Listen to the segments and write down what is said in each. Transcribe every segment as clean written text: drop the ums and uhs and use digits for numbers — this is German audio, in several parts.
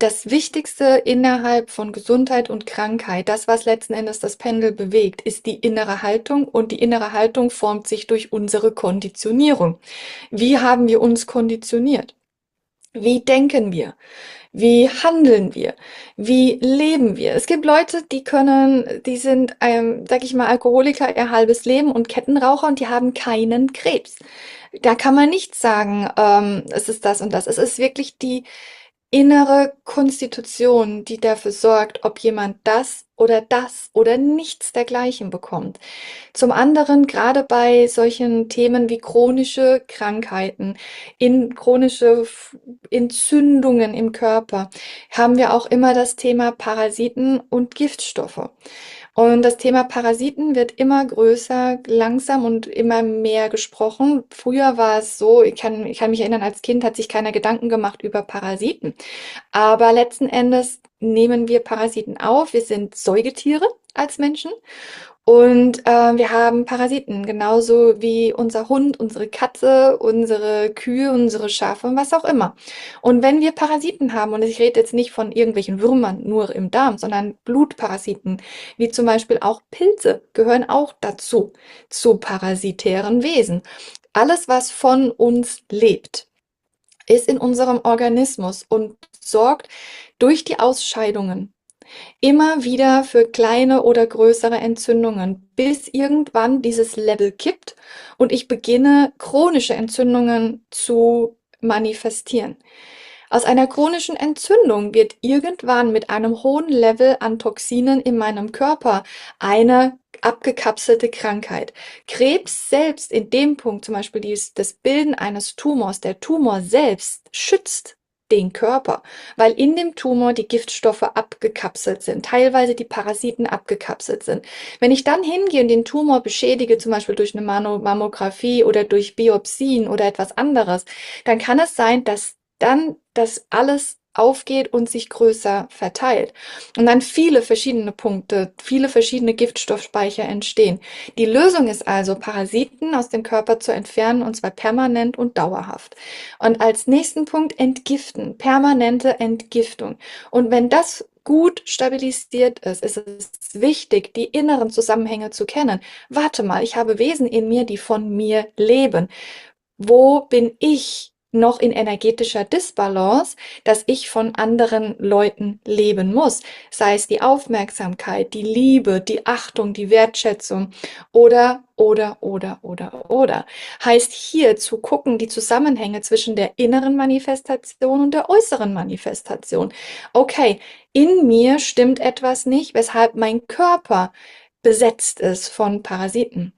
Das Wichtigste innerhalb von Gesundheit und Krankheit, das, was letzten Endes das Pendel bewegt, ist die innere Haltung und die innere Haltung formt sich durch unsere Konditionierung. Wie haben wir uns konditioniert? Wie denken wir? Wie handeln wir? Wie leben wir? Es gibt Leute, die sind, sag ich mal, Alkoholiker ihr halbes Leben und Kettenraucher und die haben keinen Krebs. Da kann man nicht sagen, es ist das und das. Es ist wirklich die innere Konstitution, die dafür sorgt, ob jemand das oder nichts dergleichen bekommt. Zum anderen, gerade bei solchen Themen wie chronische Krankheiten, chronische Entzündungen im Körper, haben wir auch immer das Thema Parasiten und Giftstoffe. Und das Thema Parasiten wird immer größer, langsam und immer mehr gesprochen. Früher war es so, ich kann mich erinnern, als Kind hat sich keiner Gedanken gemacht über Parasiten. Aber letzten Endes nehmen wir Parasiten auf. Wir sind Säugetiere als Menschen und wir haben Parasiten, genauso wie unser Hund, unsere Katze, unsere Kühe, unsere Schafe und was auch immer. Und wenn wir Parasiten haben, und ich rede jetzt nicht von irgendwelchen Würmern nur im Darm, sondern Blutparasiten, wie zum Beispiel auch Pilze, gehören auch dazu, zu parasitären Wesen. Alles, was von uns lebt, ist in unserem Organismus und sorgt durch die Ausscheidungen immer wieder für kleine oder größere Entzündungen, bis irgendwann dieses Level kippt und ich beginne, chronische Entzündungen zu manifestieren. Aus einer chronischen Entzündung wird irgendwann mit einem hohen Level an Toxinen in meinem Körper eine abgekapselte Krankheit. Krebs selbst in dem Punkt, zum Beispiel das Bilden eines Tumors, der Tumor selbst schützt den Körper, weil in dem Tumor die Giftstoffe abgekapselt sind, teilweise die Parasiten abgekapselt sind. Wenn ich dann hingehe und den Tumor beschädige, zum Beispiel durch eine Mammographie oder durch Biopsien oder etwas anderes, dann kann es sein, dass dann das alles aufgeht und sich größer verteilt. Und dann viele verschiedene Punkte, viele verschiedene Giftstoffspeicher entstehen. Die Lösung ist also, Parasiten aus dem Körper zu entfernen, und zwar permanent und dauerhaft. Und als nächsten Punkt entgiften, permanente Entgiftung. Und wenn das gut stabilisiert ist, ist es wichtig, die inneren Zusammenhänge zu kennen. Warte mal, ich habe Wesen in mir, die von mir leben. Wo bin ich noch in energetischer Disbalance, dass ich von anderen Leuten leben muss? Sei es die Aufmerksamkeit, die Liebe, die Achtung, die Wertschätzung oder. Heißt hier zu gucken, die Zusammenhänge zwischen der inneren Manifestation und der äußeren Manifestation. Okay, in mir stimmt etwas nicht, weshalb mein Körper besetzt ist von Parasiten.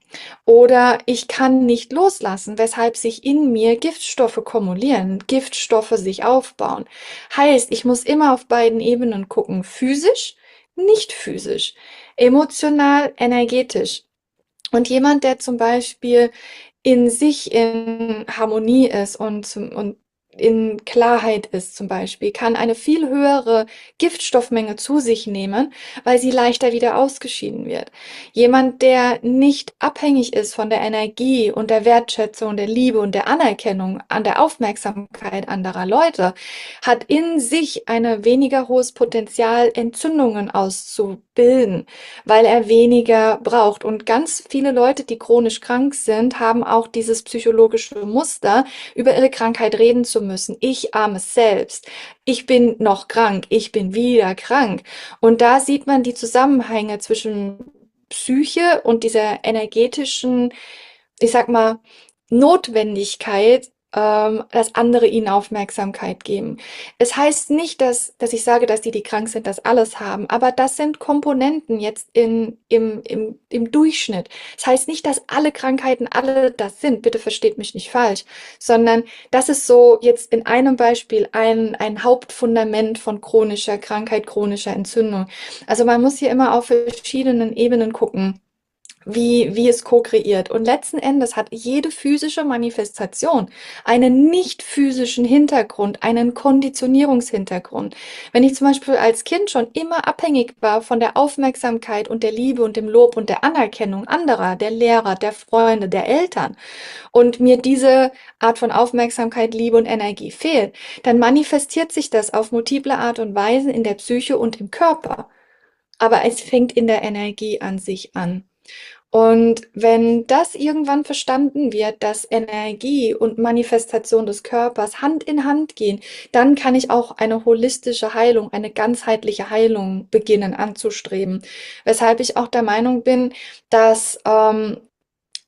Oder ich kann nicht loslassen, weshalb sich in mir Giftstoffe kumulieren, Giftstoffe sich aufbauen. Heißt, ich muss immer auf beiden Ebenen gucken, physisch, nicht physisch, emotional, energetisch. Und jemand, der zum Beispiel in sich in Harmonie ist und in Klarheit ist zum Beispiel, kann eine viel höhere Giftstoffmenge zu sich nehmen, weil sie leichter wieder ausgeschieden wird. Jemand, der nicht abhängig ist von der Energie und der Wertschätzung, der Liebe und der Anerkennung, an der Aufmerksamkeit anderer Leute, hat in sich ein weniger hohes Potenzial, Entzündungen auszubilden, weil er weniger braucht. Und ganz viele Leute, die chronisch krank sind, haben auch dieses psychologische Muster, über ihre Krankheit reden zu müssen. Ich armes Selbst. Ich bin noch krank. Ich bin wieder krank. Und da sieht man die Zusammenhänge zwischen Psyche und dieser energetischen, ich sag mal, Notwendigkeit, dass andere ihnen Aufmerksamkeit geben. Es heißt nicht, dass ich sage, dass die krank sind, das alles haben, aber das sind Komponenten jetzt im Durchschnitt. Das heißt nicht, dass alle Krankheiten alle das sind, bitte versteht mich nicht falsch, sondern das ist so jetzt in einem Beispiel ein Hauptfundament von chronischer Krankheit, chronischer Entzündung. Also man muss hier immer auf verschiedenen Ebenen gucken. wie es ko-kreiert. Und letzten Endes hat jede physische Manifestation einen nicht physischen Hintergrund, einen Konditionierungshintergrund. Wenn ich zum Beispiel als Kind schon immer abhängig war von der Aufmerksamkeit und der Liebe und dem Lob und der Anerkennung anderer, der Lehrer, der Freunde, der Eltern, und mir diese Art von Aufmerksamkeit, Liebe und Energie fehlt, dann manifestiert sich das auf multiple Art und Weise in der Psyche und im Körper. Aber es fängt in der Energie an sich an. Und wenn das irgendwann verstanden wird, dass Energie und Manifestation des Körpers Hand in Hand gehen, dann kann ich auch eine holistische Heilung, eine ganzheitliche Heilung beginnen anzustreben. Weshalb ich auch der Meinung bin, dass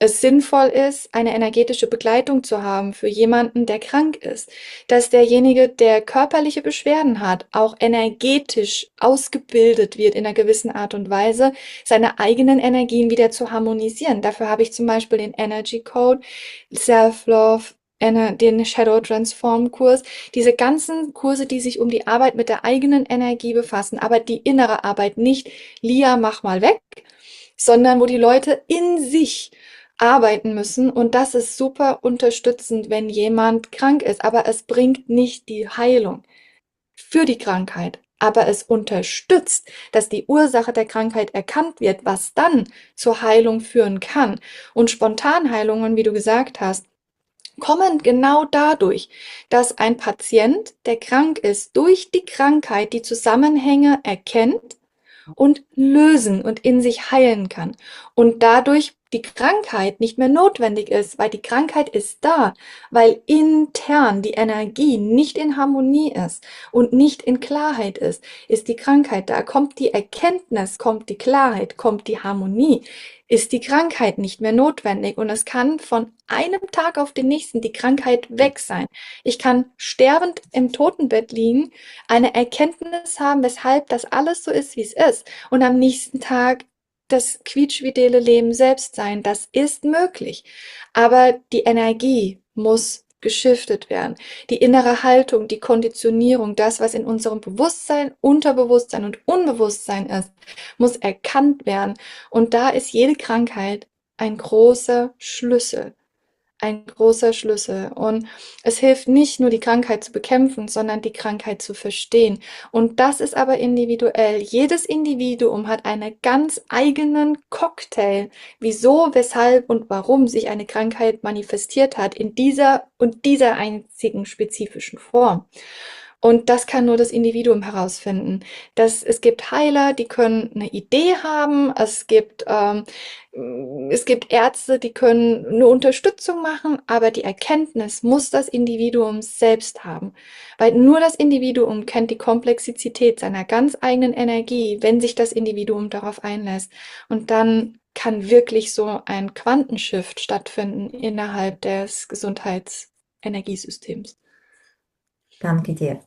es sinnvoll ist, eine energetische Begleitung zu haben für jemanden, der krank ist, dass derjenige, der körperliche Beschwerden hat, auch energetisch ausgebildet wird in einer gewissen Art und Weise, seine eigenen Energien wieder zu harmonisieren. Dafür habe ich zum Beispiel den Energy Code, Self-Love, den Shadow Transform Kurs, diese ganzen Kurse, die sich um die Arbeit mit der eigenen Energie befassen, aber die innere Arbeit nicht, Lia, mach mal weg, sondern wo die Leute in sich arbeiten müssen. Und das ist super unterstützend, wenn jemand krank ist. Aber es bringt nicht die Heilung für die Krankheit. Aber es unterstützt, dass die Ursache der Krankheit erkannt wird, was dann zur Heilung führen kann. Und Spontanheilungen, wie du gesagt hast, kommen genau dadurch, dass ein Patient, der krank ist, durch die Krankheit die Zusammenhänge erkennt und lösen und in sich heilen kann. Und dadurch die Krankheit nicht mehr notwendig ist, weil die Krankheit ist da, weil intern die Energie nicht in Harmonie ist und nicht in Klarheit ist die Krankheit da. Kommt die Erkenntnis, kommt die Klarheit, kommt die Harmonie, ist die Krankheit nicht mehr notwendig. Und es kann von einem Tag auf den nächsten die Krankheit weg sein. Ich kann sterbend im Totenbett liegen, eine Erkenntnis haben, weshalb das alles so ist, wie es ist, und am nächsten Tag das quietschfidele Leben selbst sein. Das ist möglich. Aber die Energie muss geschiftet werden. Die innere Haltung, die Konditionierung, das, was in unserem Bewusstsein, Unterbewusstsein und Unbewusstsein ist, muss erkannt werden. Und da ist jede Krankheit ein großer Schlüssel. Ein großer Schlüssel. Und es hilft nicht nur, die Krankheit zu bekämpfen, sondern die Krankheit zu verstehen. Und das ist aber individuell. Jedes Individuum hat einen ganz eigenen Cocktail, wieso, weshalb und warum sich eine Krankheit manifestiert hat in dieser und dieser einzigen spezifischen Form. Und das kann nur das Individuum herausfinden. Es gibt Heiler, die können eine Idee haben. Es gibt Ärzte, die können eine Unterstützung machen, aber die Erkenntnis muss das Individuum selbst haben. Weil nur das Individuum kennt die Komplexität seiner ganz eigenen Energie, wenn sich das Individuum darauf einlässt. Und dann kann wirklich so ein Quantenshift stattfinden innerhalb des Gesundheitsenergiesystems. Danke dir.